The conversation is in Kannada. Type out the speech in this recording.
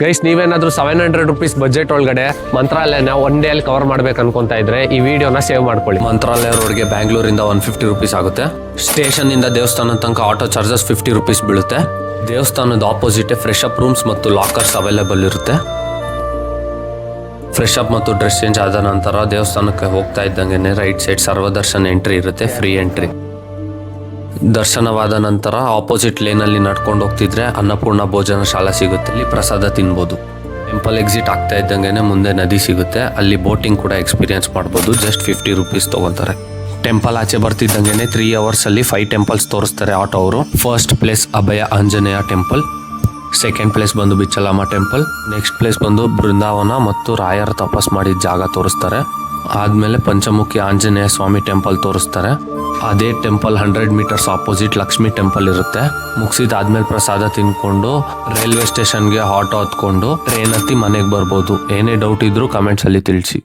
ಗೈಸ್, ನೀವೇನಾದ್ರೂ 700 rupees ಬಜೆಟ್ ಒಳಗಡೆ ಮಂತ್ರಾಲಯನ ಒನ್ ಡೇ ಅಲ್ಲಿ ಕವರ್ ಮಾಡ್ಬೇಕು ಅನ್ಕೊಂತ ಇದ್ರೆ ಈ ವಿಡಿಯೋನ ಸೇವ್ ಮಾಡ್ಕೊಳ್ಳಿ. ಮಂತ್ರಾಲಯ ರೋಡ್ಗೆ ಬ್ಯಾಂಗ್ಳೂರಿಂದ 150 rupees ಆಗುತ್ತೆ. ಸ್ಟೇಷನ್ ಇಂದ ದೇವಸ್ಥಾನದ ತನಕ ಆಟೋ ಚಾರ್ಜಸ್ 50 rupees ಬೀಳುತ್ತೆ. ದೇವಸ್ಥಾನದ ಆಪೋಸಿಟ್ ಫ್ರೆಶ್ ಅಪ್ ರೂಮ್ಸ್ ಮತ್ತು ಲಾಕರ್ಸ್ ಅವೈಲೇಬಲ್ ಇರುತ್ತೆ. ಫ್ರೆಶ್ ಅಪ್ ಮತ್ತು ಡ್ರೆಸ್ ಚೇಂಜ್ ಆದ ನಂತರ ದೇವಸ್ಥಾನಕ್ಕೆ ಹೋಗ್ತಾ ಇದ್ದಂಗೆ ರೈಟ್ ಸೈಡ್ ಸರ್ವದರ್ಶನ್ ಎಂಟ್ರಿ ಇರುತ್ತೆ, ಫ್ರೀ ಎಂಟ್ರಿ. ದರ್ಶನವಾದ ನಂತರ ಆಪೋಸಿಟ್ ಲೇನಲ್ಲಿ ನಡ್ಕೊಂಡು ಹೋಗ್ತಿದ್ರೆ ಅನ್ನಪೂರ್ಣ ಭೋಜನ ಶಾಲಾ ಸಿಗುತ್ತೆ, ಅಲ್ಲಿ ಪ್ರಸಾದ ತಿನ್ಬೋದು. ಟೆಂಪಲ್ ಎಕ್ಸಿಟ್ ಆಗ್ತಾ ಇದ್ದಂಗೆ ಮುಂದೆ ನದಿ ಸಿಗುತ್ತೆ, ಅಲ್ಲಿ ಬೋಟಿಂಗ್ ಕೂಡ ಎಕ್ಸ್ಪೀರಿಯನ್ಸ್ ಮಾಡ್ಬೋದು. ಜಸ್ಟ್ 50 rupees ತಗೊಂತಾರೆ. ಟೆಂಪಲ್ ಆಚೆ ಬರ್ತಿದ್ದಂಗೆ 3 hours ಅಲ್ಲಿ 5 temples ತೋರಿಸ್ತಾರೆ ಆಟೋ ಅವರು. ಫಸ್ಟ್ ಪ್ಲೇಸ್ ಅಭಯ ಆಂಜನೇಯ ಟೆಂಪಲ್, ಸೆಕೆಂಡ್ ಪ್ಲೇಸ್ ಬಂದು ಬಿಚ್ಚಲಮ್ಮ ಟೆಂಪಲ್, ನೆಕ್ಸ್ಟ್ ಪ್ಲೇಸ್ ಬಂದು ಬೃಂದಾವನ ಮತ್ತು ರಾಯರ್ ತಪಸ್ ಮಾಡಿದ ಜಾಗ ತೋರಿಸ್ತಾರೆ. ಆದ್ಮೇಲೆ ಪಂಚಮುಖಿ ಆಂಜನೇಯ ಸ್ವಾಮಿ ಟೆಂಪಲ್ ತೋರಿಸ್ತಾರೆ. ಅದೇ temple 100 meters opposite Lakshmi temple ಇರುತ್ತೆ. ಮುಗಿಸಿದಾದ್ಮೇಲೆ ಪ್ರಸಾದ ತಿನ್ಕೊಂಡು ರೈಲ್ವೆ ಸ್ಟೇಷನ್ಗೆ ಆಟೋ ಹತ್ಕೊಂಡು ಟ್ರೈನ್ ಹತ್ತಿ ಮನೆಗೆ ಬರ್ಬೋದು. ಏನೇ ಡೌಟ್ ಇದ್ರೂ ಕಮೆಂಟ್ಸ್ ಅಲ್ಲಿ ತಿಳಿಸಿ.